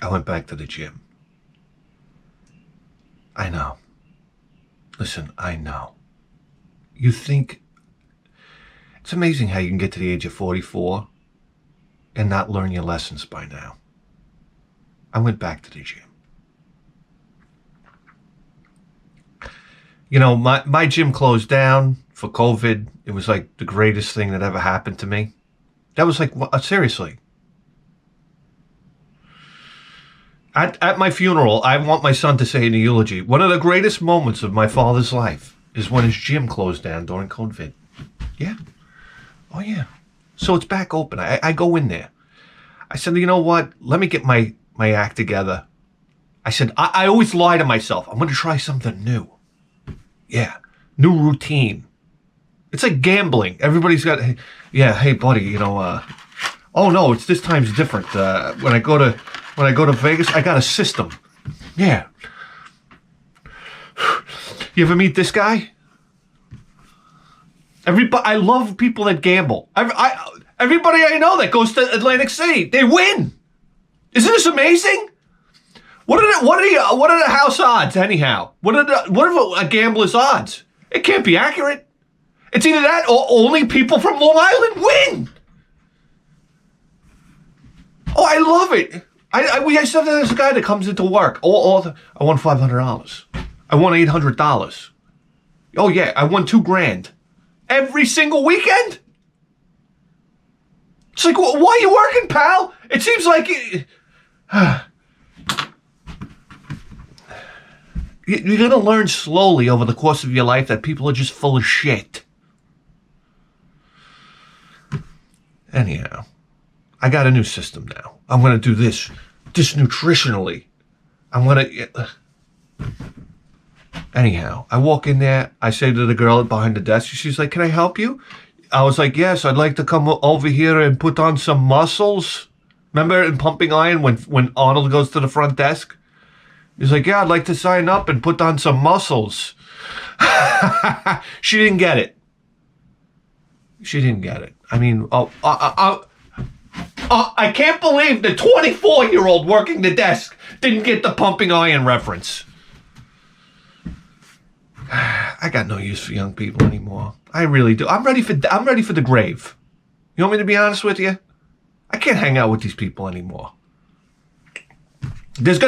I went back to the gym. I know. Listen, I know. You think... It's amazing how you can get to the age of 44 and not learn your lessons by now. I went back to the gym. You know, my gym closed down for COVID. It was like the greatest thing that ever happened to me. That was like, seriously. At my funeral, I want my son to say in the eulogy, one of the greatest moments of my father's life is when his gym closed down during COVID. Yeah. Oh, yeah. So it's back open. I go in there. I said, you know what? Let me get my act together. I said, I always lie to myself. I'm going to try something new. Yeah. New routine. It's like gambling. Everybody's got, yeah, hey, buddy, you know, oh, no, it's this time's different. When I go to Vegas, I got a system. Yeah. You ever meet this guy? I love people that gamble. Everybody I know that goes to Atlantic City, they win. Isn't this amazing? What are the house odds anyhow? What are a gambler's odds? It can't be accurate. It's either that or only people from Long Island win. Oh, I love it. I said there's a guy that comes into work. I won $500. I won $800. Oh yeah, I won $2,000 every single weekend. It's like, why are you working, pal? It seems like you're gonna learn slowly over the course of your life that people are just full of shit. Anyhow, I got a new system now. I'm gonna do this nutritionally. I'm gonna. Anyhow, I walk in there. I say to the girl behind the desk, she's like, "Can I help you?" I was like, "Yes, I'd like to come over here and put on some muscles." Remember in Pumping Iron when Arnold goes to the front desk? He's like, "Yeah, I'd like to sign up and put on some muscles." She didn't get it. She didn't get it. I mean, I can't believe the 24-year-old working the desk didn't get the Pumping Iron reference. I got no use for young people anymore. I really do. I'm ready for the grave. You want me to be honest with you? I can't hang out with these people anymore. This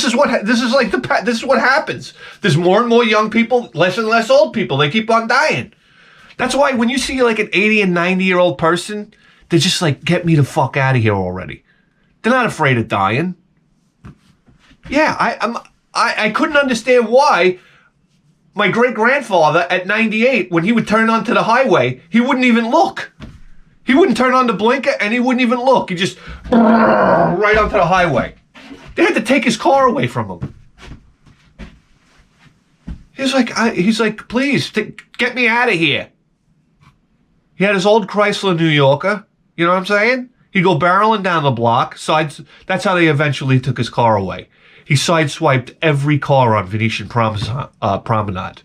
is what happens. There's more and more young people, less and less old people. They keep on dying. That's why when you see like an 80 and 90-year-old person, they're just like, get me the fuck out of here already. They're not afraid of dying. Yeah, I couldn't understand why my great-grandfather at 98, when he would turn onto the highway, he wouldn't even look. He wouldn't turn on the blinker and he wouldn't even look. He just right onto the highway. They had to take his car away from him. He's like, please, get me out of here. He had his old Chrysler New Yorker. You know what I'm saying? He'd go barreling down the block. That's how they eventually took his car away. He sideswiped every car on Venetian Promenade,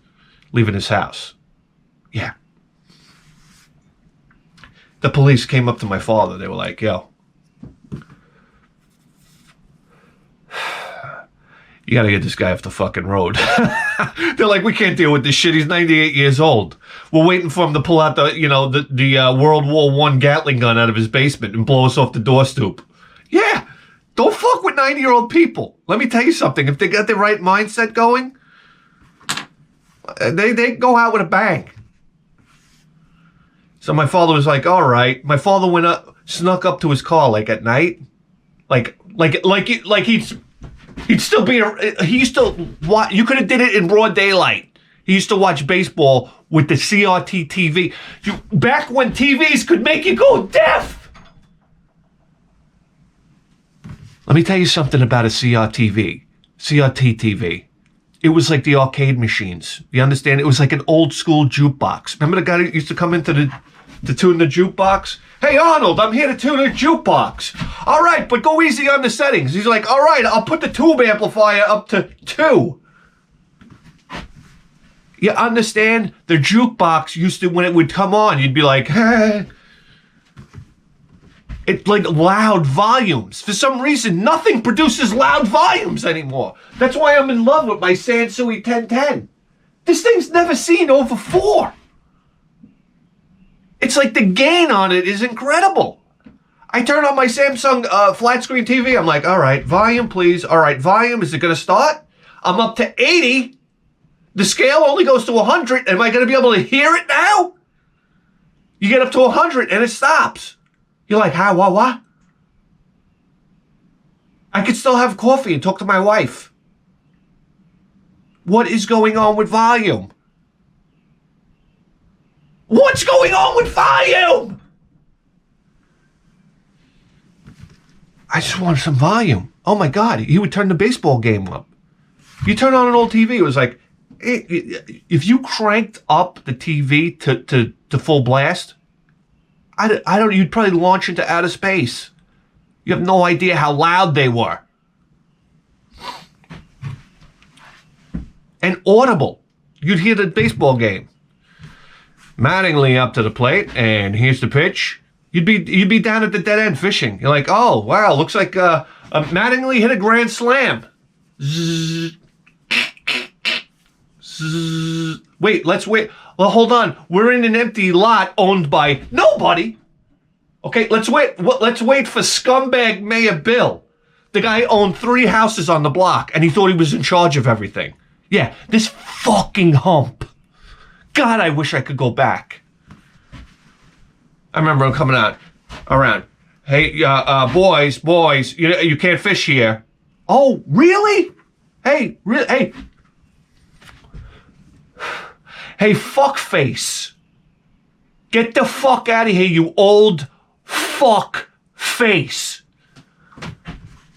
leaving his house. Yeah. The police came up to my father. They were like, yo, you got to get this guy off the fucking road. They're like, we can't deal with this shit. He's 98 years old. We're waiting for him to pull out the World War I Gatling gun out of his basement and blow us off the door stoop. Yeah. Don't fuck with 90-year-old people. Let me tell you something. If they got the right mindset going, they go out with a bang. So my father was like, all right. My father snuck up to his car like at night. Like he'd still be, he used to watch, you could have did it in broad daylight. He used to watch baseball with the CRT TV. Back when TVs could make you go deaf. Let me tell you something about a CRT TV. It was like the arcade machines. You understand? It was like an old school jukebox. Remember the guy that used to come into to tune the jukebox? Hey, Arnold, I'm here to tune a jukebox. All right, but go easy on the settings. He's like, all right, I'll put the tube amplifier up to 2. You understand? The jukebox used to, when it would come on, you'd be like, hey. It's like loud volumes. For some reason, nothing produces loud volumes anymore. That's why I'm in love with my Sansui 1010. This thing's never seen over 4. It's like the gain on it is incredible. I turn on my Samsung flat screen TV. I'm like, all right, volume, please. All right, volume. Is it going to start? I'm up to 80. The scale only goes to 100. Am I going to be able to hear it now? You get up to 100 and it stops. You're like, how, what? I could still have coffee and talk to my wife. What is going on with volume? What's going on with volume? I just wanted some volume. Oh my God, he would turn the baseball game up. You turn on an old TV, it was like, if you cranked up the TV to full blast, I don't, you'd probably launch into outer space. You have no idea how loud they were. And audible. You'd hear the baseball game. Mattingly up to the plate, and here's the pitch. You'd be down at the dead end fishing. You're like, oh wow, looks like Mattingly hit a grand slam. Zzz. Zzz. Wait, let's wait. Well, hold on. We're in an empty lot owned by nobody. Okay, let's wait. Let's wait for scumbag Mayor Bill. The guy owned 3 houses on the block, and he thought he was in charge of everything. Yeah, this fucking hump. God, I wish I could go back. I remember him coming out around. Hey, boys, you can't fish here. Oh, really? Hey, Hey, fuckface. Get the fuck out of here, you old fuck face.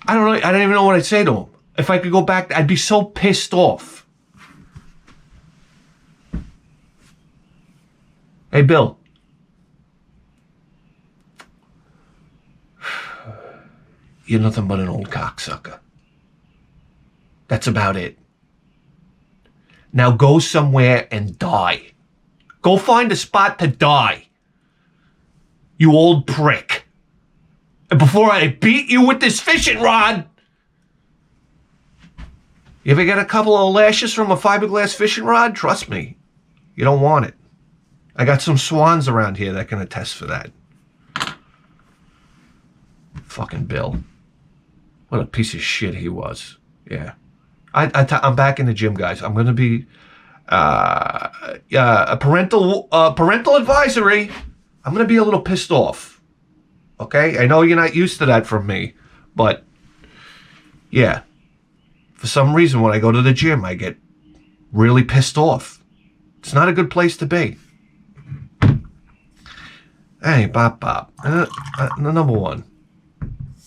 I don't even know what I'd say to him. If I could go back, I'd be so pissed off. Hey, Bill. You're nothing but an old cocksucker. That's about it. Now go somewhere and die. Go find a spot to die. You old prick. And before I beat you with this fishing rod. You ever get a couple of lashes from a fiberglass fishing rod? Trust me, you don't want it. I got some swans around here that can attest for that. Fucking Bill. What a piece of shit he was. Yeah. I'm back in the gym, guys. I'm going to be a parental advisory. I'm going to be a little pissed off. Okay? I know you're not used to that from me, but yeah. For some reason, when I go to the gym, I get really pissed off. It's not a good place to be. Hey, Bop. Number one,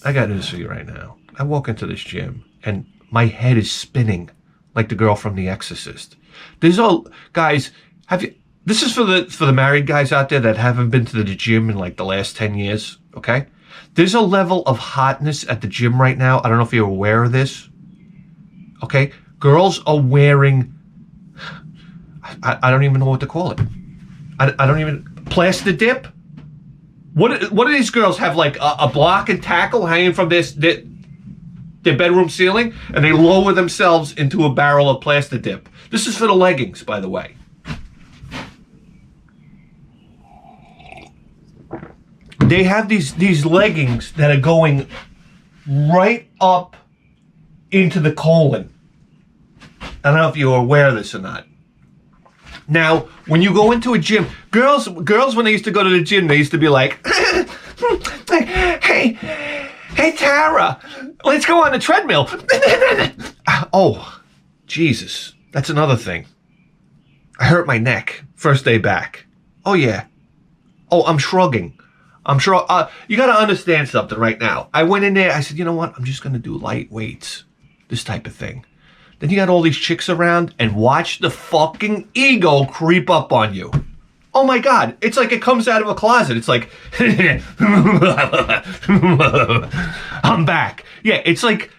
I got news for you right now. I walk into this gym, and my head is spinning like the girl from The Exorcist. There's all guys. This is for the married guys out there that haven't been to the gym in like the last 10 years. Okay, there's a level of hotness at the gym right now. I don't know if you're aware of this. Okay, girls are wearing. I don't even know what to call it. I don't even plastic dip. What do these girls have, like a block and tackle hanging from their bedroom ceiling, and they lower themselves into a barrel of plastic dip? This is for the leggings, by the way. They have these leggings that are going right up into the colon. I don't know if you're aware of this or not. Now, when you go into a gym, girls when they used to go to the gym, they used to be like, hey, Tara, let's go on the treadmill. Oh, Jesus. That's another thing. I hurt my neck first day back. Oh, yeah. Oh, I'm shrugging. I'm sure. You got to understand something right now. I went in there. I said, you know what? I'm just going to do light weights. This type of thing. Then you got all these chicks around, and watch the fucking ego creep up on you. Oh my God. It's like it comes out of a closet. It's like, I'm back. Yeah, it's like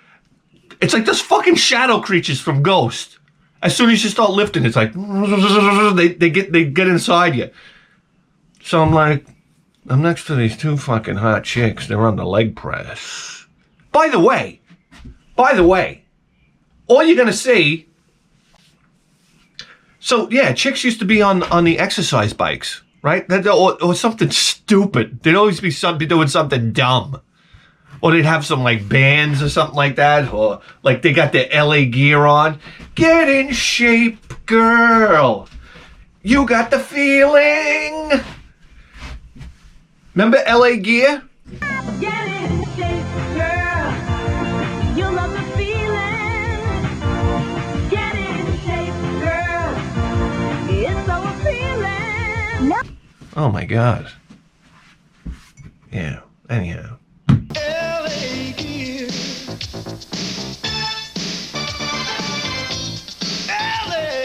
those fucking shadow creatures from Ghost. As soon as you start lifting, it's like, they get inside you. So I'm like, I'm next to these two fucking hot chicks. They're on the leg press. By the way, all you're going to see... So, yeah, chicks used to be on the exercise bikes, right? Or something stupid. There'd always be somebody doing something dumb. Or they'd have some, like, bands or something like that. Or, like, they got their LA gear on. Get in shape, girl. You got the feeling. Remember LA gear? Get in shape, girl. You love the feeling. Get in shape, girl. It's so appealing. No. Oh my God. Yeah, anyhow. LA gear. LA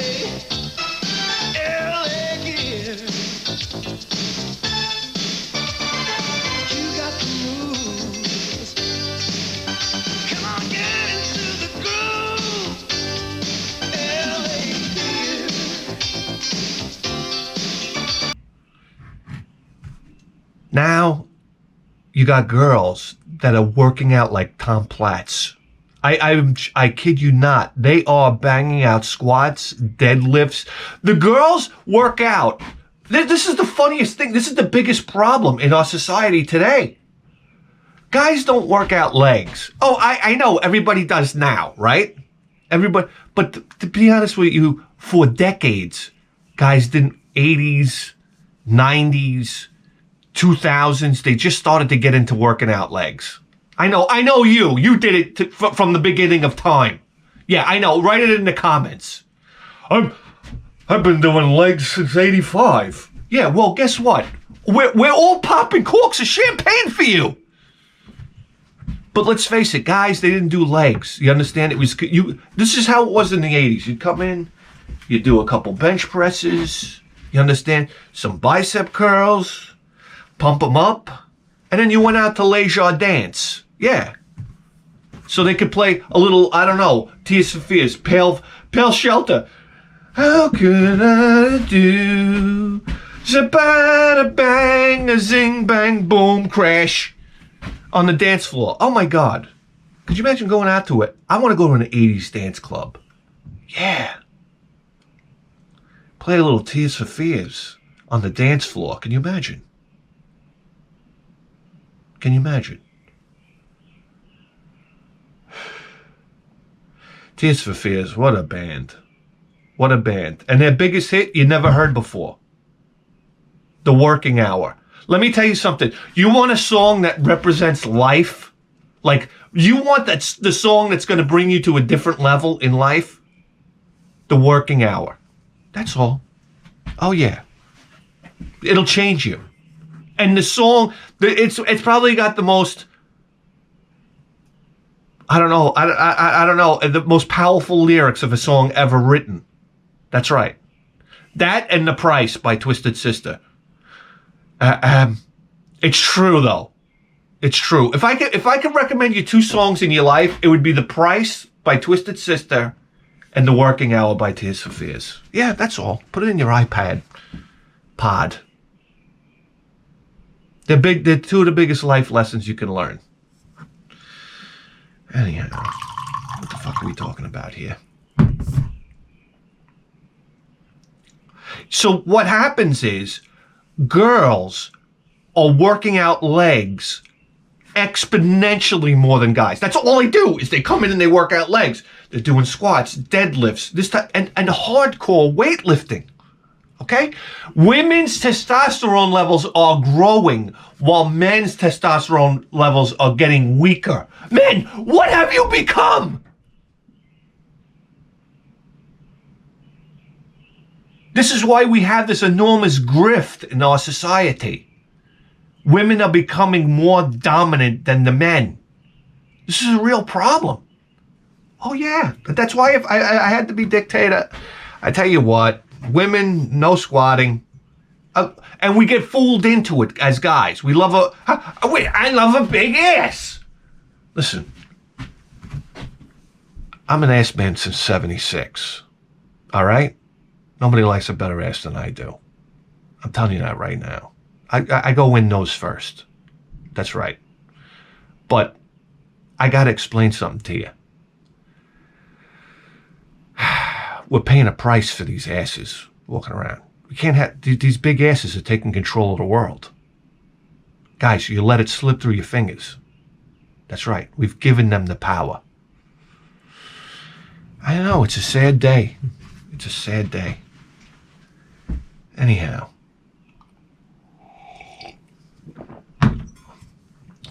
gear. You got the moves. Come on, get into the groove. LA gear. Now, you got girls that are working out like Tom Platz. I kid you not. They are banging out squats, deadlifts. The girls work out. This is the funniest thing. This is the biggest problem in our society today. Guys don't work out legs. Oh, I know everybody does now, right? Everybody, but to be honest with you, for decades, guys didn't. 80s, 90s, 2000s, they just started to get into working out legs. I know you did it from the beginning of time. Yeah, I know. Write it in the comments. I've been doing legs since 85. Yeah, well, guess what? We're all popping corks of champagne for you. But let's face it, guys, they didn't do legs. You understand? This is how it was in the 80s. You'd come in, you'd do a couple bench presses. You understand? Some bicep curls, pump them up, and then you went out to leisure dance. Yeah. So they could play a little, I don't know, Tears for Fears, Pale Shelter. How could I do? Zabada bang, a zing bang boom crash on the dance floor. Oh my God. Could you imagine going out to it? I want to go to an 80s dance club. Yeah. Play a little Tears for Fears on the dance floor. Can you imagine? Can you imagine? Tears for Fears, what a band. What a band. And their biggest hit you never heard before. The Working Hour. Let me tell you something. You want a song that represents life? Like, you want the song that's going to bring you to a different level in life? The Working Hour. That's all. Oh, yeah. It'll change you. And the song, it's probably got the most, I don't know, the most powerful lyrics of a song ever written. That's right. That and The Price by Twisted Sister. It's true, though. It's true. If I could recommend you two songs in your life, it would be The Price by Twisted Sister and The Working Hour by Tears for Fears. Yeah, that's all. Put it in your iPad pod. They're two of the biggest life lessons you can learn. Anyhow, what the fuck are we talking about here? So what happens is girls are working out legs exponentially more than guys. That's all they do is they come in and they work out legs. They're doing squats, deadlifts, this type, and hardcore weightlifting. Okay? Women's testosterone levels are growing while men's testosterone levels are getting weaker. Men, what have you become? This is why we have this enormous grift in our society. Women are becoming more dominant than the men. This is a real problem. Oh yeah, that's why if I had to be dictator, I tell you what, women, no squatting. And we get fooled into it as guys. We love I love a big ass. Listen, I'm an ass man since 76. All right? Nobody likes a better ass than I do. I'm telling you that right now. I go in nose first. That's right. But I got to explain something to you. We're paying a price for these asses walking around. We can't have... These big asses are taking control of the world. Guys, you let it slip through your fingers. That's right. We've given them the power. I know, it's a sad day. It's a sad day. Anyhow.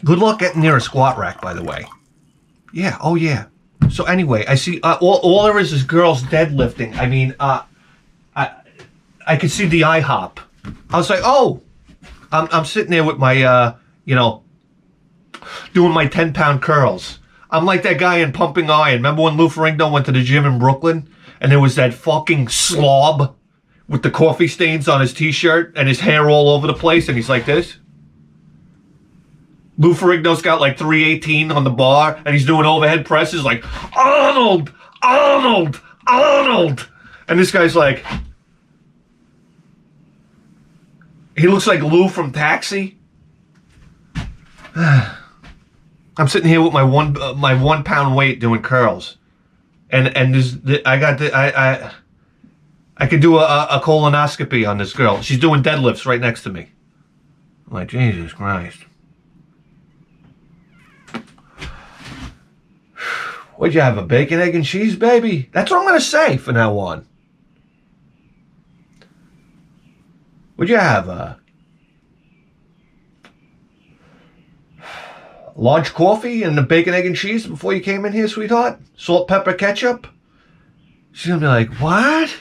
Good luck getting near a squat rack, by the way. Yeah, oh yeah. So anyway, I see all there is girls deadlifting. I mean, I could see the IHOP. I was like, oh, I'm sitting there with my, doing my 10-pound curls. I'm like that guy in Pumping Iron. Remember when Lou Ferrigno went to the gym in Brooklyn? And there was that fucking slob with the coffee stains on his t-shirt and his hair all over the place, and he's like this. Lou Ferrigno's got like 318 on the bar, and he's doing overhead presses like, Arnold! Arnold! Arnold! And this guy's like, he looks like Lou from Taxi. I'm sitting here with my 1 pound weight doing curls, and I could do a colonoscopy on this girl. She's doing deadlifts right next to me. I'm like, Jesus Christ. What'd you have, a bacon, egg, and cheese, baby? That's what I'm gonna say from now on. What'd you have, large coffee and the bacon, egg, and cheese before you came in here, sweetheart? Salt, pepper, ketchup? She's gonna be like, what?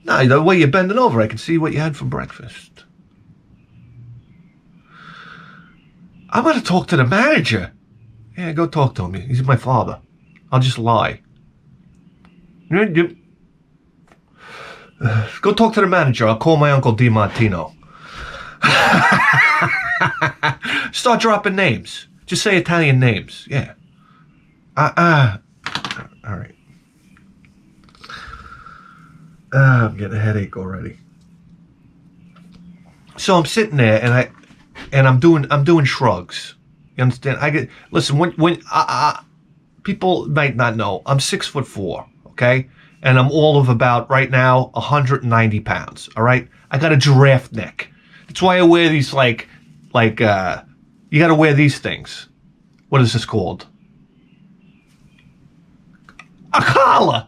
No, the way you're bending over, I can see what you had for breakfast. I'm gonna talk to the manager. Yeah, go talk to him. He's my father. I'll just lie. Go talk to the manager. I'll call my Uncle DiMartino. Start dropping names. Just say Italian names. Yeah. All right. I'm getting a headache already. So I'm sitting there and I'm doing shrugs. You understand? Listen. When people might not know, I'm 6'4", okay, and I'm all of about right now 190 pounds. All right, I got a giraffe neck. That's why I wear these like you got to wear these things. What is this called? A collar.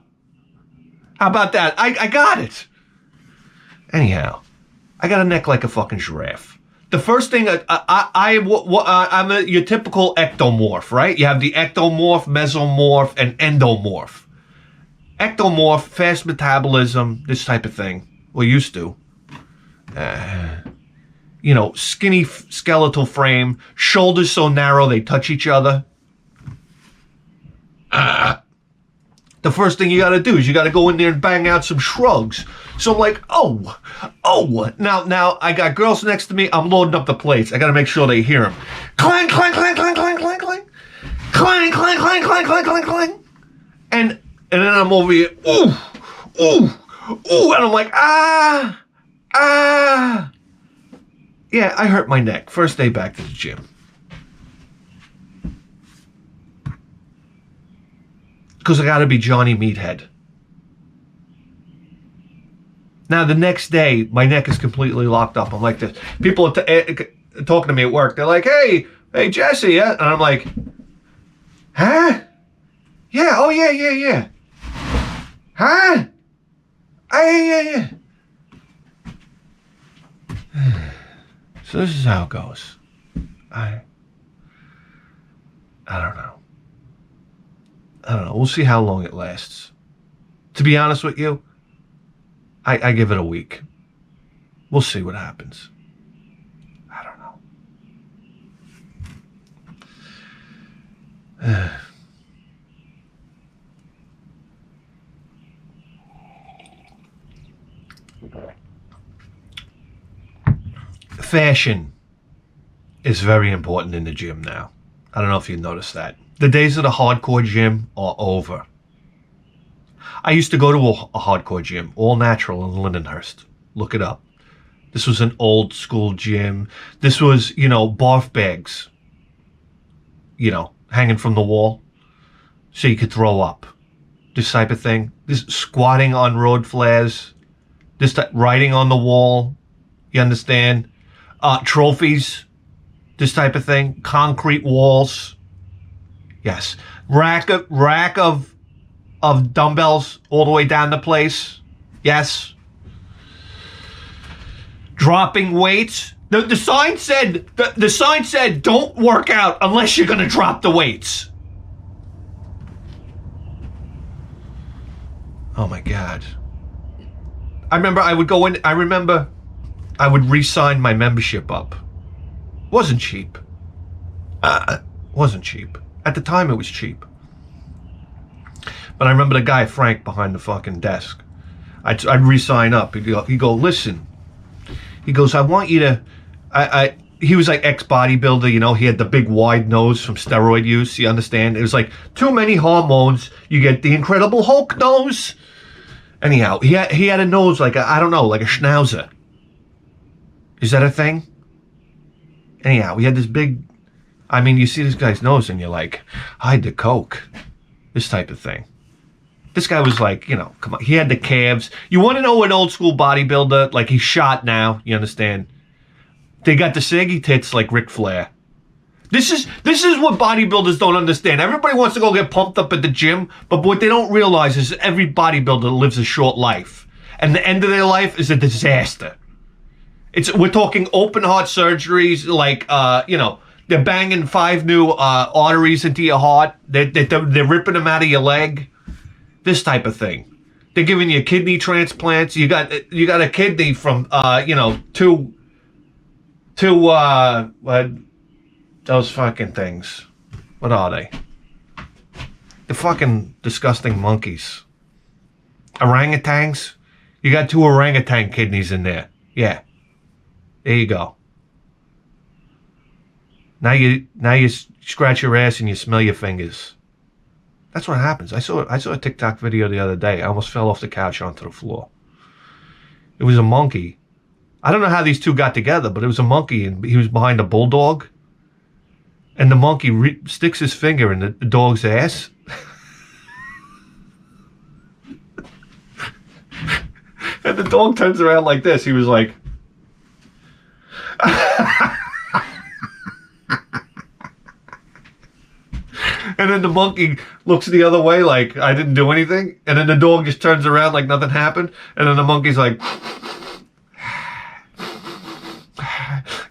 How about that? I got it. Anyhow, I got a neck like a fucking giraffe. The first thing, I'm your typical ectomorph, right? You have the ectomorph, mesomorph, and endomorph. Ectomorph, fast metabolism, this type of thing. Well, used to. Skinny skeletal frame, shoulders so narrow they touch each other. The first thing you got to do is you got to go in there and bang out some shrugs. So I'm like, oh. Now I got girls next to me. I'm loading up the plates. I got to make sure they hear them. Clang, clang, clang, clang, clang, clang, clang. Clang, clang, clang, clang, clang, clang, clang. And then I'm over here, ooh. And I'm like, Yeah, I hurt my neck. First day back to the gym. Because I got to be Johnny Meathead. Now, the next day, my neck is completely locked up. I'm like this. People are talking to me at work. They're like, hey, Jesse. Yeah? And I'm like, huh? Yeah, oh, yeah. Huh? Yeah. So this is how it goes. I don't know. We'll see how long it lasts. To be honest with you, I give it a week. We'll see what happens. I don't know. Fashion is very important in the gym now. I don't know if you noticed that. The days of the hardcore gym are over. I used to go to a hardcore gym, all natural in Lindenhurst. Look it up. This was an old school gym. This was, you know, barf bags, you know, hanging from the wall so you could throw up. This type of thing. This squatting on road flares. This type, writing on the wall. You understand? Trophies. This type of thing. Concrete walls. Yes. Rack of dumbbells all the way down the place. Yes. Dropping weights. The sign said the sign said don't work out unless you're gonna drop the weights. Oh my God. I remember I would go in, I re-sign my membership up. Wasn't cheap. Wasn't cheap. At the time it was cheap. But I remember the guy, Frank, behind the fucking desk. I'd re-sign up. He'd go, listen. He goes, I want you to, he was like ex-bodybuilder, you know, he had the big wide nose from steroid use, you understand? It was like too many hormones, you get the Incredible Hulk nose. Anyhow, he had a nose like I don't know, like a schnauzer. Is that a thing? Anyhow, he had this big, I mean, you see this guy's nose and you're like, hide the coke. This type of thing. This guy was like, you know, come on. He had the calves. You want to know an old school bodybuilder? Like he's shot now, you understand? They got the saggy tits like Ric Flair. This is what bodybuilders don't understand. Everybody wants to go get pumped up at the gym, but what they don't realize is every bodybuilder lives a short life. And the end of their life is a disaster. We're talking open heart surgeries, like, you know, they're banging 5 new arteries into your heart. They're ripping them out of your leg. This type of thing. They're giving you kidney transplants. You got a kidney from, you know, two those fucking things. What are they? The fucking disgusting monkeys. Orangutans. You got 2 orangutan kidneys in there. Yeah. There you go. Now you scratch your ass and you smell your fingers. That's what happens. I saw a TikTok video the other day. I almost fell off the couch onto the floor. It was a monkey. I don't know how these two got together, but it was a monkey and he was behind a bulldog. And the monkey sticks his finger in the dog's ass. And the dog turns around like this. He was like... And then the monkey looks the other way like, I didn't do anything. And then the dog just turns around like nothing happened. And then the monkey's like...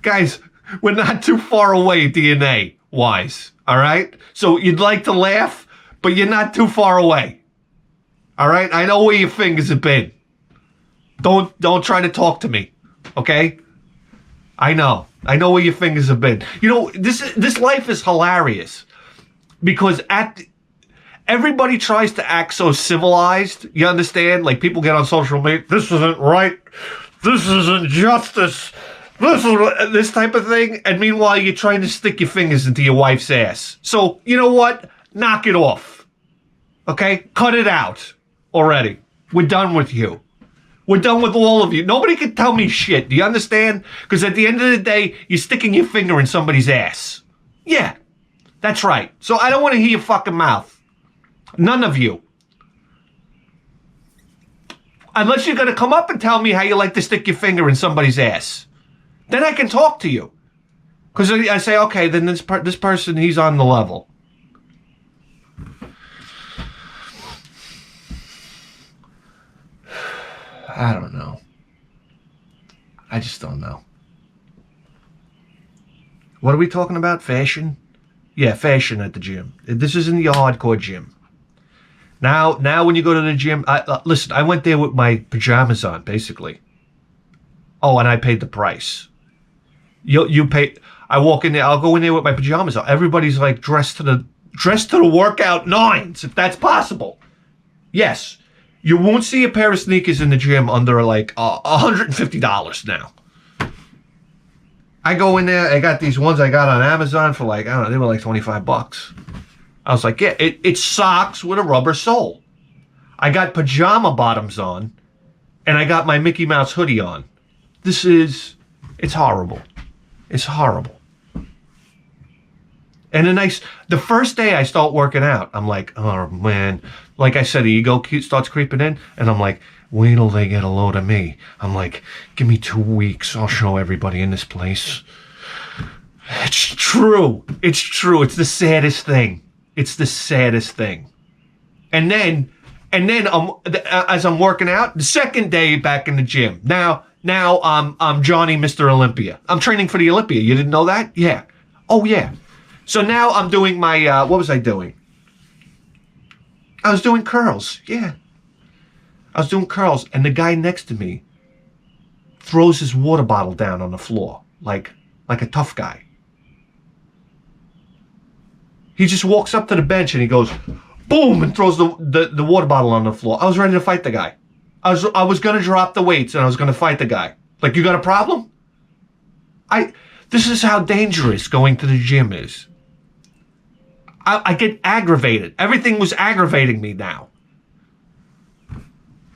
Guys, we're not too far away DNA-wise, all right? So you'd like to laugh, but you're not too far away. All right? I know where your fingers have been. Don't try to talk to me, okay? I know where your fingers have been. You know, this life is hilarious because everybody tries to act so civilized. You understand? Like people get on social media. This isn't right. This isn't justice. This type of thing. And meanwhile, you're trying to stick your fingers into your wife's ass. So you know what? Knock it off. Okay? Cut it out already. We're done with you. We're done with all of you. Nobody can tell me shit. Do you understand? Because at the end of the day, you're sticking your finger in somebody's ass. Yeah, that's right. So I don't want to hear your fucking mouth. None of you. Unless you're going to come up and tell me how you like to stick your finger in somebody's ass. Then I can talk to you. Because I say, okay, then this person, he's on the level. I don't know. I just don't know. What are we talking about? Fashion? Yeah, fashion at the gym. This is in the hardcore gym. Now when you go to the gym, listen, I went there with my pajamas on, basically. Oh, and I paid the price. You pay. I walk in there. I'll go in there with my pajamas on. Everybody's like dressed to the workout nines, if that's possible. Yes. You won't see a pair of sneakers in the gym under like $150 now. I go in there, I got these ones I got on Amazon for like, I don't know, they were like $25. I was like, yeah, it's socks with a rubber sole. I got pajama bottoms on, and I got my Mickey Mouse hoodie on. it's horrible. It's horrible. And the first day I start working out, I'm like, oh man, like I said, the ego starts creeping in, and I'm like, wait till they get a load of me. I'm like, give me 2 weeks, I'll show everybody in this place. It's true. It's true. It's the saddest thing. It's the saddest thing. And then as I'm working out, the second day back in the gym. Now I'm Johnny Mr. Olympia. I'm training for the Olympia. You didn't know that? Yeah. Oh yeah. So now I'm doing my, what was I doing? I was doing curls. Yeah. I was doing curls, and the guy next to me throws his water bottle down on the floor, like a tough guy. He just walks up to the bench and he goes, boom, and throws the water bottle on the floor. I was ready to fight the guy. I was going to drop the weights and I was going to fight the guy. Like, you got a problem? This is how dangerous going to the gym is. I get aggravated. Everything was aggravating me now.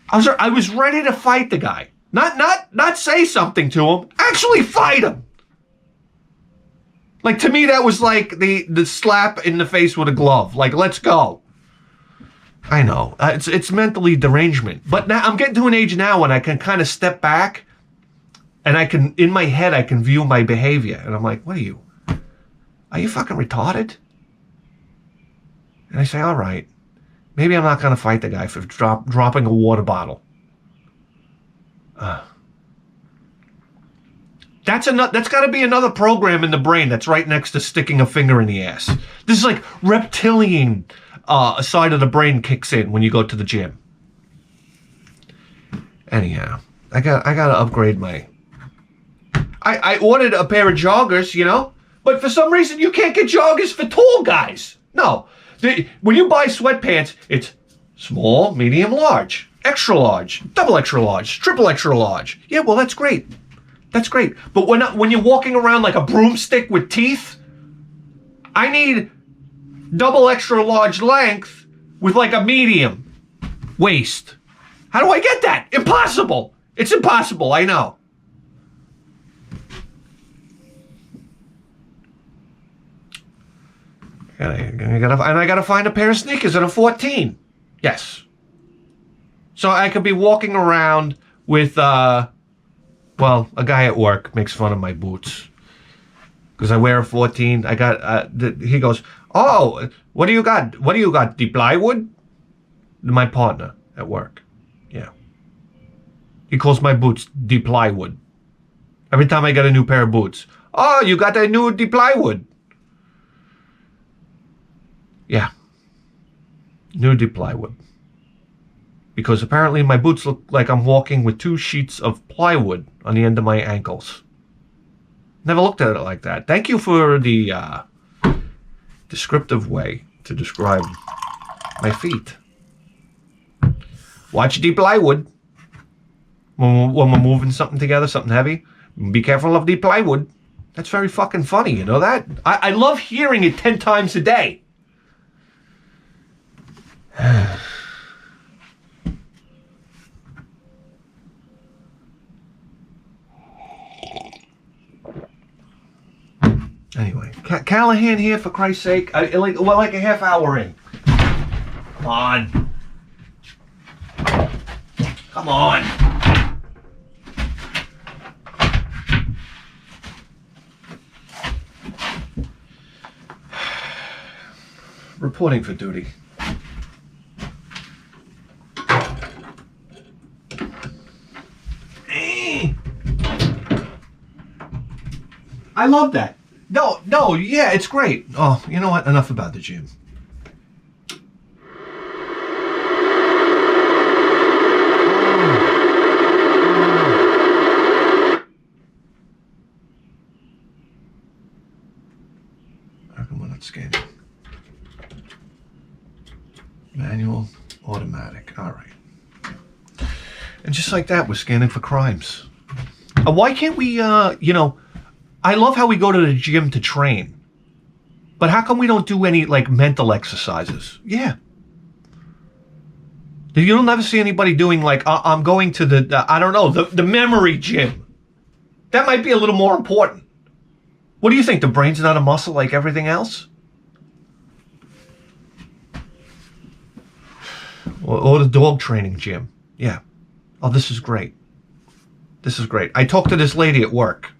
I was ready to fight the guy. Not say something to him. Actually fight him. Like, to me, that was like the slap in the face with a glove. Like, let's go. I know. It's mentally derangement. But now I'm getting to an age now when I can kind of step back and in my head, I can view my behavior. And I'm like, what are you? Are you fucking retarded? And I say, all right, maybe I'm not going to fight the guy for dropping a water bottle. That's got to be another program in the brain that's right next to sticking a finger in the ass. This is like reptilian side of the brain kicks in when you go to the gym. Anyhow, I got to upgrade my... I ordered a pair of joggers, you know, but for some reason you can't get joggers for tall guys. No. When you buy sweatpants, it's small, medium, large, extra large, double extra large, triple extra large. Yeah, well, that's great. That's great. But when you're walking around like a broomstick with teeth, I need double extra large length with like a medium waist. How do I get that? Impossible. It's impossible, I know. I gotta find a pair of sneakers that are 14. Yes. So I could be walking around with, well, a guy at work makes fun of my boots. Because I wear a 14. I got, he goes, oh, what do you got? What do you got? The plywood? My partner at work. Yeah. He calls my boots the plywood. Every time I get a new pair of boots. Oh, you got a new the plywood. Yeah. New plywood. Because apparently my boots look like I'm walking with 2 sheets of plywood on the end of my ankles. Never looked at it like that. Thank you for the descriptive way to describe my feet. Watch the plywood. When we're moving something together, something heavy, be careful of the plywood. That's very fucking funny, you know that? I love hearing it 10 times a day. Anyway, Callahan here, for Christ's sake. We're like a half hour in. Come on. Come on. Reporting for duty. I love that. No, yeah, it's great. Oh, you know what? Enough about the gym. How come we're not scanning? Manual, automatic. All right. And just like that, we're scanning for crimes. Why can't we, you know, I love how we go to the gym to train. But how come we don't do any, like, mental exercises? Yeah. You'll never see anybody doing, like, I'm going to the I don't know, the memory gym. That might be a little more important. What do you think? The brain's not a muscle like everything else? Or the dog training gym. Yeah. Oh, this is great. This is great. I talked to this lady at work.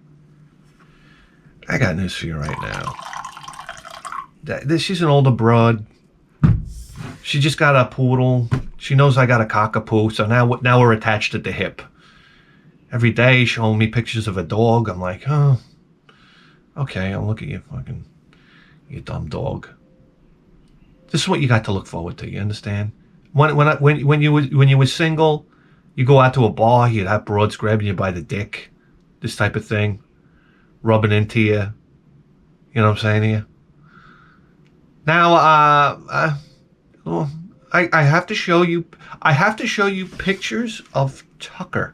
I got news for you right now. She's an older broad. She just got a poodle. She knows I got a cockapoo, so now we're attached at the hip. Every day showing me pictures of a dog. I'm like, oh, okay, I'll look at you you dumb dog. This is what you got to look forward to, you understand? When you were single, you go out to a bar, you'd have broads grabbing you by the dick, this type of thing, rubbing into you. You know what I'm saying to you? Now, I have to show you. I have to show you pictures of Tucker.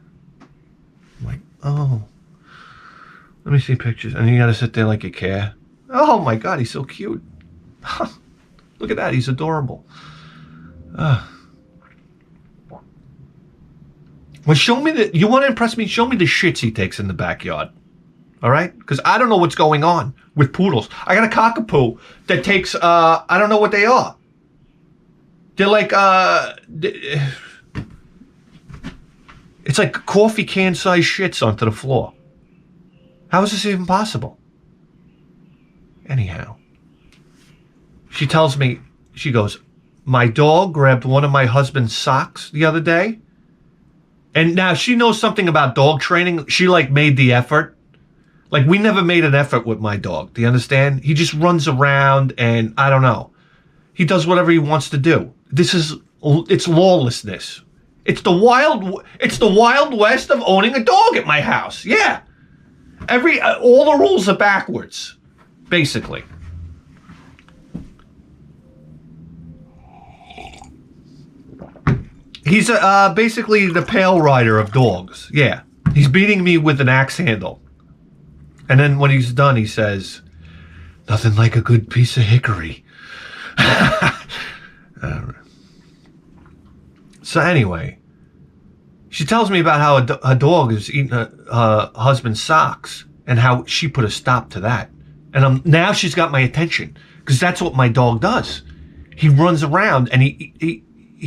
I'm like, oh, let me see pictures, and you got to sit there like you care. Oh my God, he's so cute. Look at that, he's adorable. Well, show me you want to impress me? Show me the shits he takes in the backyard. All right? Because I don't know what's going on with poodles. I got a cockapoo that takes, I don't know what they are. They're like, it's like coffee can size shits onto the floor. How is this even possible? Anyhow, she tells me, she goes, my dog grabbed one of my husband's socks the other day. And now she knows something about dog training. She like made the effort. Like we never made an effort with my dog. Do you understand? He just runs around and I don't know. He does whatever he wants to do. It's lawlessness. It's the wild west of owning a dog at my house. Yeah. All the rules are backwards, basically. He's basically the pale rider of dogs. Yeah. He's beating me with an axe handle. And then when he's done, he says, nothing like a good piece of hickory. So anyway, she tells me about how her dog is eating her husband's socks and how she put a stop to that. And now she's got my attention because that's what my dog does. He runs around and he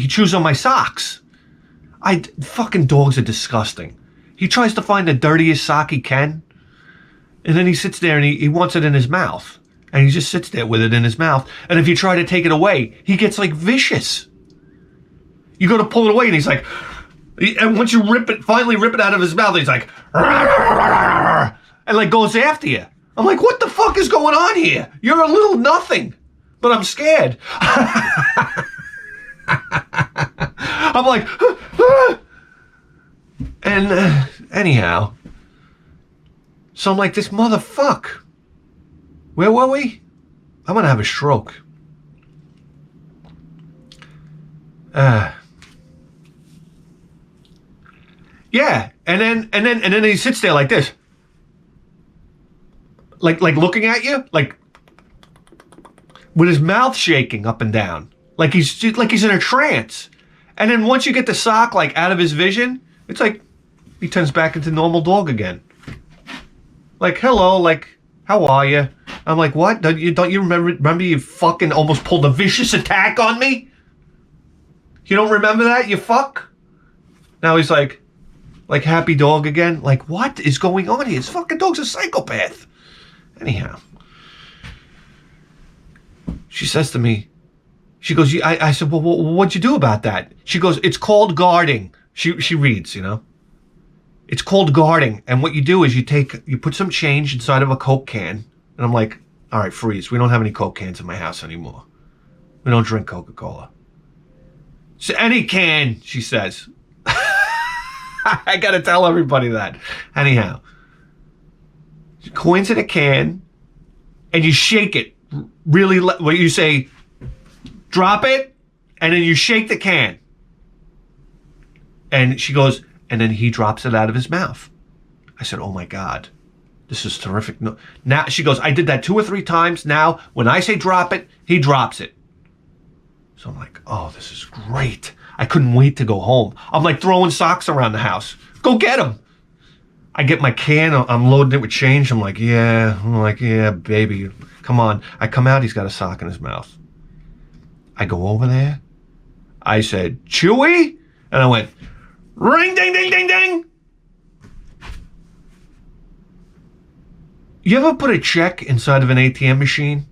chews on my socks. Fucking dogs are disgusting. He tries to find the dirtiest sock he can, and then he sits there and he wants it in his mouth. And he just sits there with it in his mouth. And if you try to take it away, he gets like vicious. You go to pull it away and he's like, and once you finally rip it out of his mouth, he's like, and like goes after you. I'm like, what the fuck is going on here? You're a little nothing, but I'm scared. I'm like, and anyhow, so I'm like, this motherfucker. Where were we? I'm gonna have a stroke. Yeah, and then he sits there like this, like looking at you, like with his mouth shaking up and down, like he's in a trance. And then once you get the sock like out of his vision, it's like he turns back into normal dog again. Like, hello, like, how are you? I'm like, what? Don't you remember you fucking almost pulled a vicious attack on me? You don't remember that, you fuck? Now he's like happy dog again. Like, what is going on here? This fucking dog's a psychopath. Anyhow, she says to me, she goes, I said, well, what'd you do about that? She goes, it's called guarding. She reads, you know. It's called guarding. And what you do is you put some change inside of a Coke can. And I'm like, all right, freeze. We don't have any Coke cans in my house anymore. We don't drink Coca-Cola. So any can, she says. I got to tell everybody that. Anyhow, you go into the can and you shake it really, what you say, drop it, and then you shake the can. And she goes, and then he drops it out of his mouth. I said, oh my God, this is terrific. No. Now, she goes, I did that 2 or 3 times. Now, when I say drop it, he drops it. So I'm like, oh, this is great. I couldn't wait to go home. I'm like throwing socks around the house. Go get them. I get my can, I'm loading it with change. I'm like, yeah, baby, come on. I come out, he's got a sock in his mouth. I go over there. I said, Chewy? And I went, ring, ding, ding, ding, ding. You ever put a check inside of an ATM machine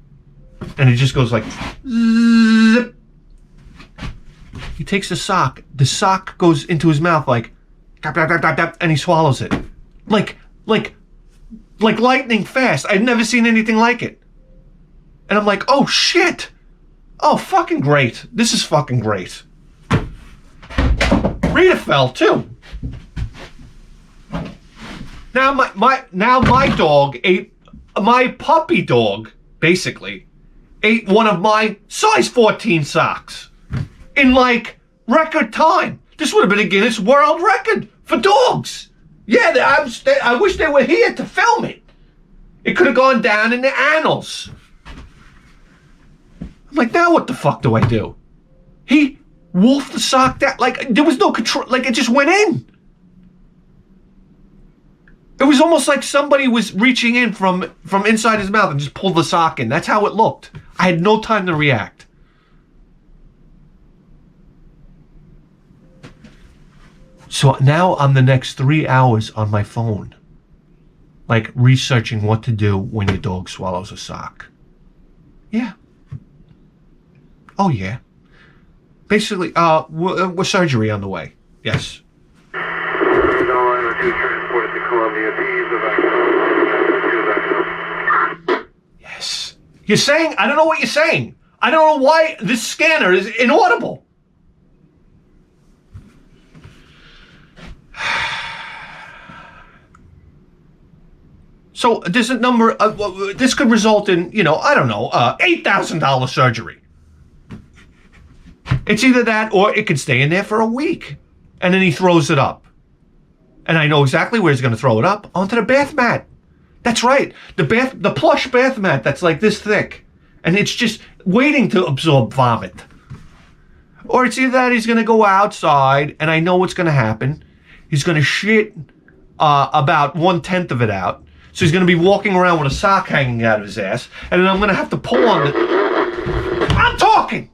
and it just goes like zip? He takes the sock goes into his mouth like tap, tap, tap, tap, tap, and he swallows it. Like lightning fast. I've never seen anything like it. And I'm like, oh shit. Oh, fucking great. This is fucking great. Rita fell too. Now my dog ate, my puppy dog basically ate one of my size 14 socks in like record time. This would have been a Guinness World Record for dogs. Yeah, I wish they were here to film it. It could have gone down in the annals. I'm like, now what the fuck do I do? He wolfed the sock down. Like, there was no control. Like, it just went in. It was almost like somebody was reaching in from inside his mouth and just pulled the sock in. That's how it looked. I had no time to react. So now I'm the next 3 hours on my phone, like researching what to do when your dog swallows a sock. Yeah. Oh yeah. Basically, we're surgery on the way. Yes. Yes. You're saying? I don't know what you're saying. I don't know why this scanner is inaudible. So there's a number of, this could result in, I don't know, $8,000 surgery. It's either that or it could stay in there for a week. And then he throws it up. And I know exactly where he's going to throw it up, onto the bath mat. That's right. The plush bath mat that's like this thick. And it's just waiting to absorb vomit. Or it's either that he's going to go outside, and I know what's going to happen. He's going to shit about 1/10 of it out. So he's going to be walking around with a sock hanging out of his ass, and then I'm going to have to pull on it. I'm talking!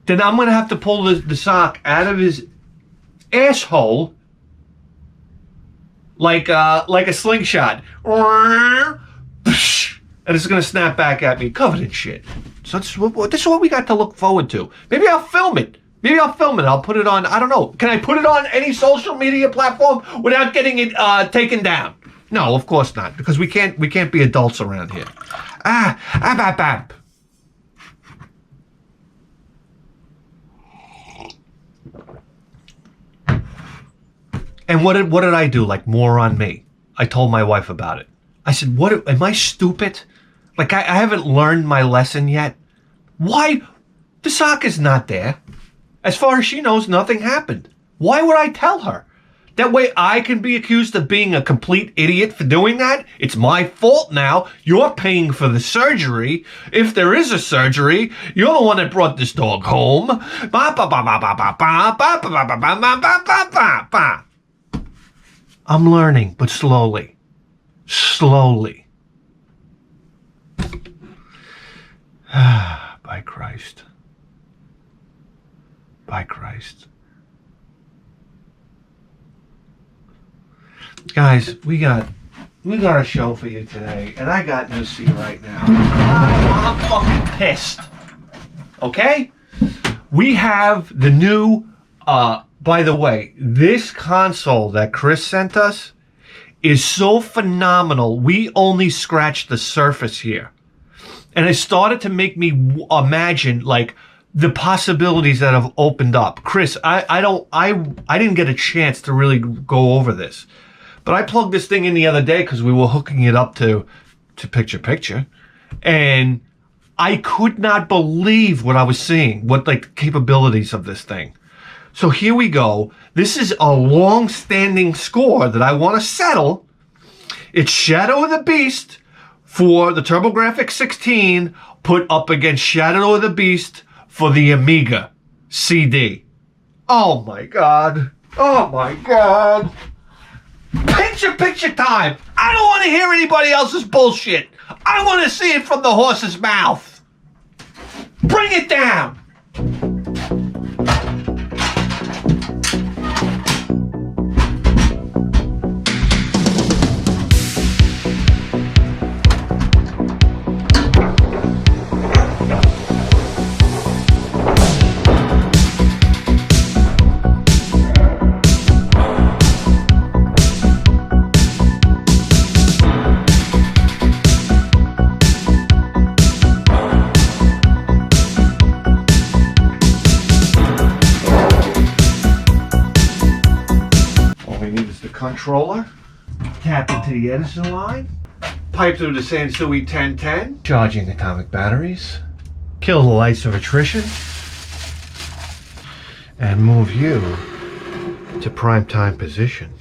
Then I'm going to have to pull the sock out of his asshole like a slingshot. And it's going to snap back at me covered in shit. So this is what we got to look forward to. Maybe I'll film it. I'll put it on, I don't know. Can I put it on any social media platform without getting it taken down? No, of course not, because we can't be adults around here. And what did I do? Like, more on me. I told my wife about it. I said, "What? Am I stupid? Like, I haven't learned my lesson yet. Why? The sock is not there. As far as she knows, nothing happened. Why would I tell her? That way I can be accused of being a complete idiot for doing that? It's my fault now. You're paying for the surgery. If there is a surgery, you're the one that brought this dog home. I'm learning, but slowly. Slowly. By Christ. By Christ. Guys, we got a show for you today, and I got news for you right now. I'm fucking pissed. Okay? We have the new, by the way, this console that Chris sent us is so phenomenal. We only scratched the surface here. And it started to make me imagine, like, the possibilities that have opened up. Chris, I didn't get a chance to really go over this. But I plugged this thing in the other day because we were hooking it up to picture, and I could not believe what I was seeing, what like the capabilities of this thing. So here we go. This is a long-standing score that I want to settle. It's Shadow of the Beast for the TurboGrafx 16 put up against Shadow of the Beast for the Amiga CD. Oh my God. Oh my God. Picture time. I don't want to hear anybody else's bullshit. I want to see it from the horse's mouth. Bring it down. Controller, tap into the Edison line, pipe through the Sansui 1010, charging atomic batteries, kill the lights of attrition, and move you to prime time position.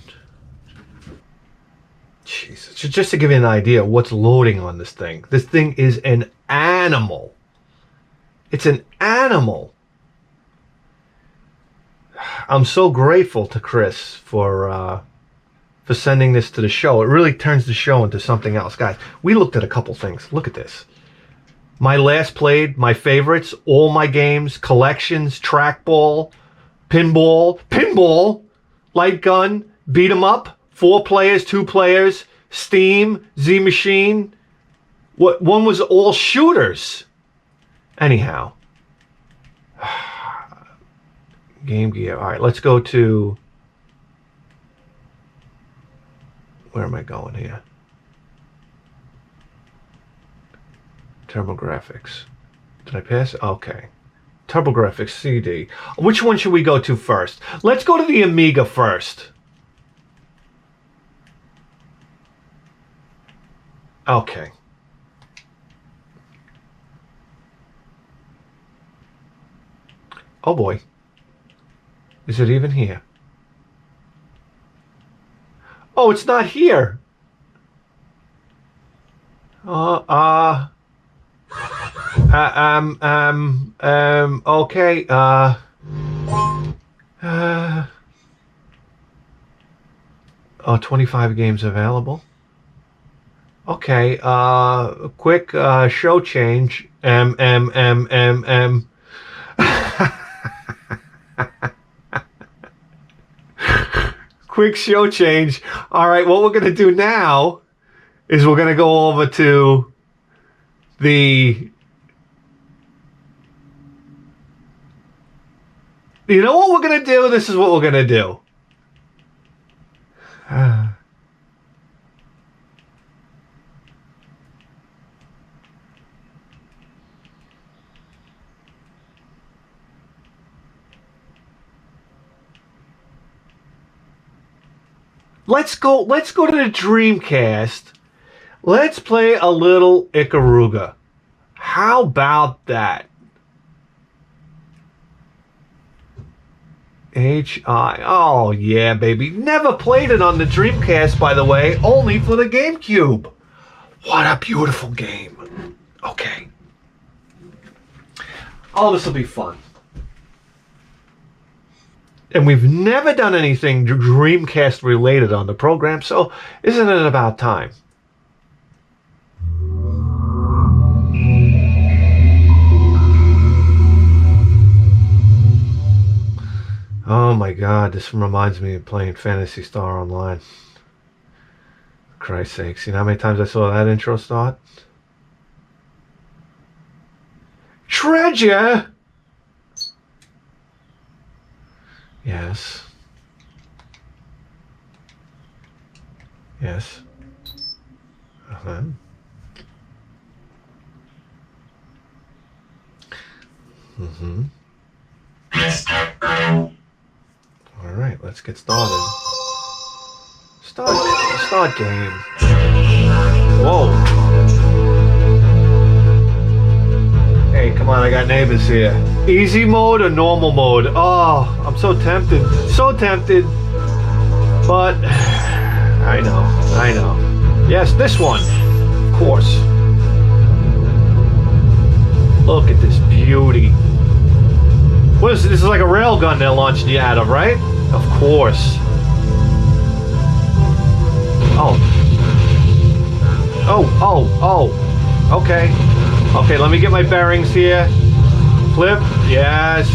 Jesus, just to give you an idea of what's loading on this thing. This thing is an animal. It's an animal. I'm so grateful to Chris for sending this to the show. It really turns the show into something else. Guys, we looked at a couple things. Look at this. My last played, my favorites, all my games, collections, trackball, pinball, light gun, beat 'em up, 4 players, 2 players, Steam, Z Machine. One was all shooters. Anyhow. Game Gear. All right, let's go to... Where am I going here? TurboGrafx. Did I pass? Okay. TurboGrafx CD. Which one should we go to first? Let's go to the Amiga first. Okay. Oh boy. Is it even here? Oh, it's not here. Okay. Oh, 25 games available. Okay. Quick show change. Quick show change. All right, what we're going to do now is we're going to go over to the... You know what we're going to do? This is what we're going to do. Let's go to the Dreamcast. Let's play a little Ikaruga. How about that? H.I. Oh, yeah, baby. Never played it on the Dreamcast, by the way. Only for the GameCube. What a beautiful game. Okay. Oh, this will be fun. And we've never done anything Dreamcast related on the program, so isn't it about time? Oh my God, this reminds me of playing Phantasy Star Online. For Christ's sakes, you know how many times I saw that intro start? Treasure! Yes. Yes. Uh-huh. Mm-hmm. All right, let's get started. Start game. Whoa. Hey, come on, I got neighbors here. Easy mode or normal mode? Oh, I'm so tempted. So tempted. But I know. Yes, this one. Of course. Look at this beauty. What is this? This is like a railgun they're launching you out of, right? Of course. Oh. Okay. Okay, let me get my bearings here. Flip. Yes.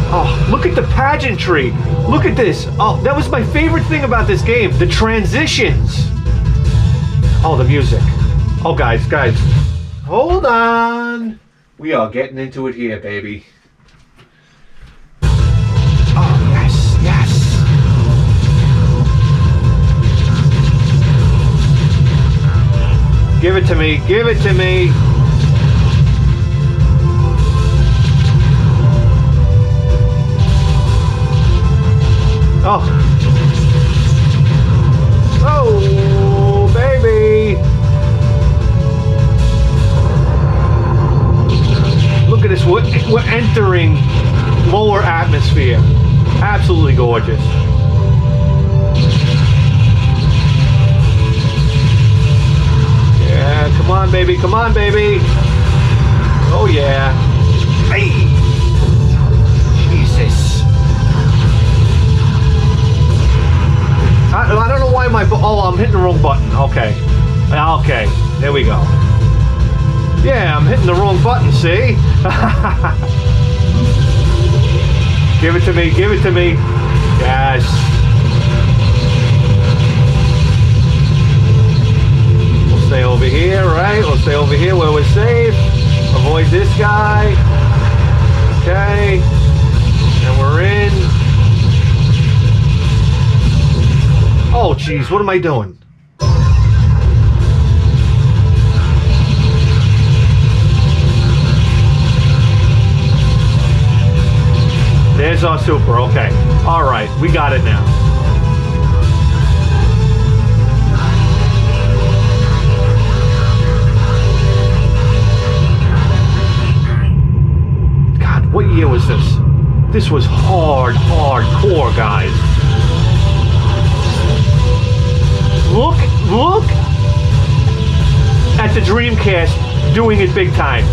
Oh, look at the pageantry. Look at this. Oh, that was my favorite thing about this game. The transitions. Oh, the music. Oh, guys. Hold on. We are getting into it here, baby. Oh, yes. Give it to me. Oh, baby. Look at this. We're entering lower atmosphere. Absolutely gorgeous. Yeah, come on, baby. Oh, yeah. Hey! Jesus. I don't know why I'm hitting the wrong button. Okay, there we go. Yeah, I'm hitting the wrong button, see? Give it to me. Yes. We'll stay over here, right? We'll stay over here where we're safe. Avoid this guy. Okay. And we're in. Oh, geez, what am I doing? There's our super, okay. All right, we got it now. God, what year was this? This was hardcore, guys. Look at the Dreamcast doing it big time.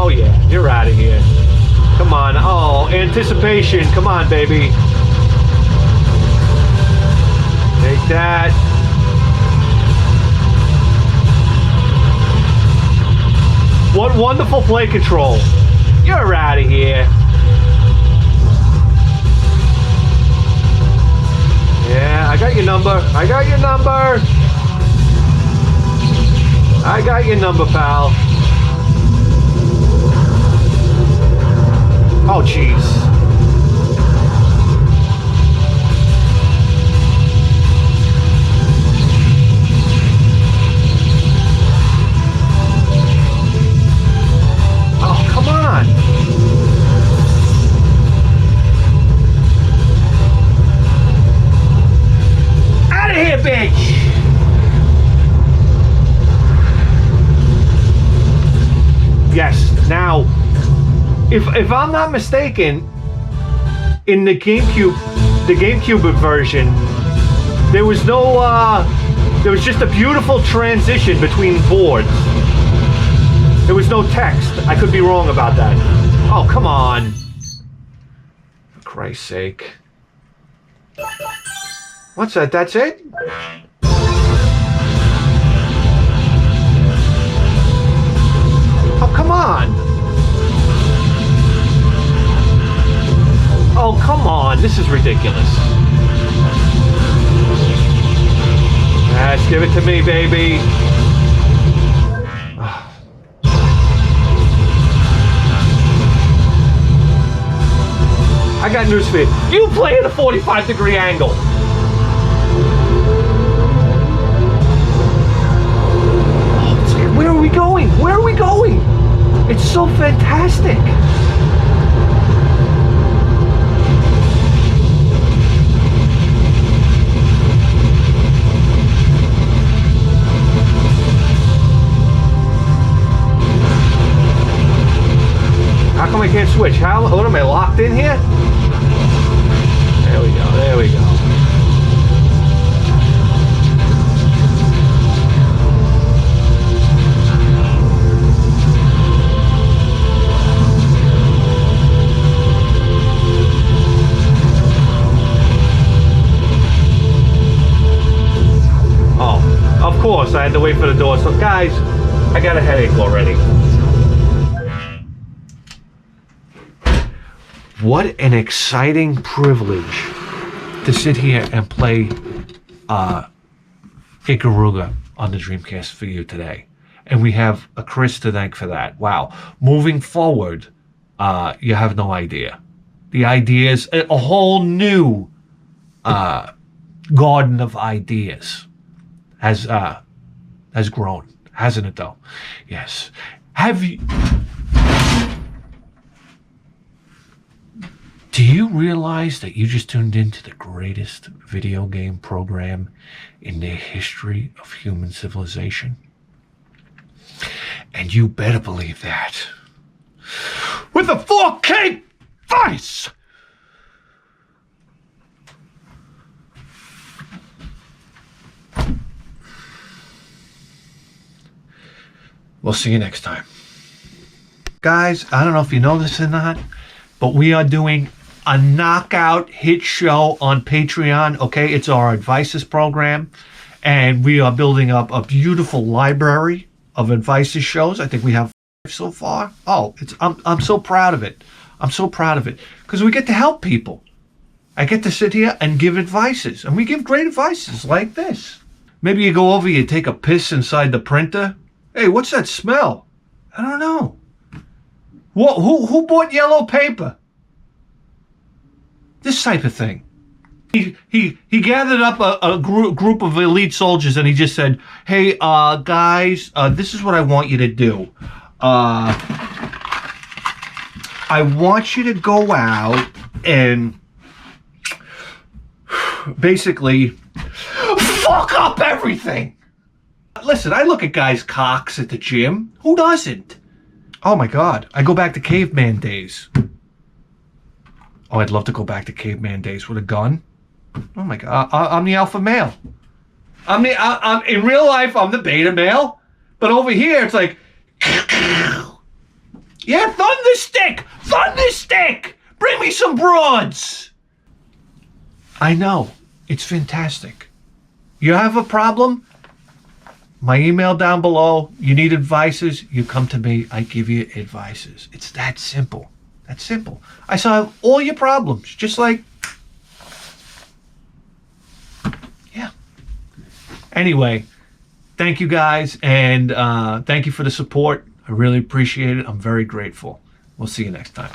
Oh yeah, you're out of here. Come on. Oh, anticipation. Come on, baby. Take that. What wonderful play control. You're out of here. Yeah, I got your number, pal. Oh, jeez. Oh, come on. Out of here, bitch. Yes, now, if I'm not mistaken, in the GameCube version, there was no, there was just a beautiful transition between boards. There was no text. I could be wrong about that. Oh, come on. For Christ's sake. What's that? That's it? Oh, come on. Oh, come on. This is ridiculous. Yes, give it to me, baby. I got news for you. You play at a 45-degree angle. Oh, where are we going? Where are we going? I can't switch. How? What am I locked in here? There we go. There we go. Oh, of course, I had to wait for the door. So, guys, I got a headache already. What an exciting privilege to sit here and play NOooooooo on the Dreamcast for you today. And we have a Chris to thank for that. Wow. Moving forward, you have no idea. The ideas, a whole new garden of ideas has grown, hasn't it though? Yes. Have you... Do you realize that you just tuned into the greatest video game program in the history of human civilization? And you better believe that. With a 4K voice! We'll see you next time. Guys, I don't know if you know this or not, but we are doing a knockout hit show on Patreon. Okay, it's our advices program, and we are building up a beautiful library of advices shows. I think we have 5 so far. Oh, I'm so proud of it. I'm so proud of it because we get to help people. I get to sit here and give advices, and we give great advices like this. Maybe you go over, you take a piss inside the printer. Hey, what's that smell? I don't know. What? Who bought yellow paper? This type of thing. He gathered up a group of elite soldiers and he just said, hey, guys, this is what I want you to do. I want you to go out and basically fuck up everything. Listen, I look at guys' cocks at the gym. Who doesn't? Oh my God, I go back to caveman days. Oh, I'd love to go back to caveman days with a gun. Oh my God, I'm the alpha male. I'm in real life, I'm the beta male. But over here, it's like, yeah, thunder stick, bring me some broads. I know, it's fantastic. You have a problem? My email down below. You need advices, you come to me, I give you advices. It's that simple. That's simple. I solve all your problems, just like, yeah. Anyway, thank you guys, and thank you for the support. I really appreciate it. I'm very grateful. We'll see you next time.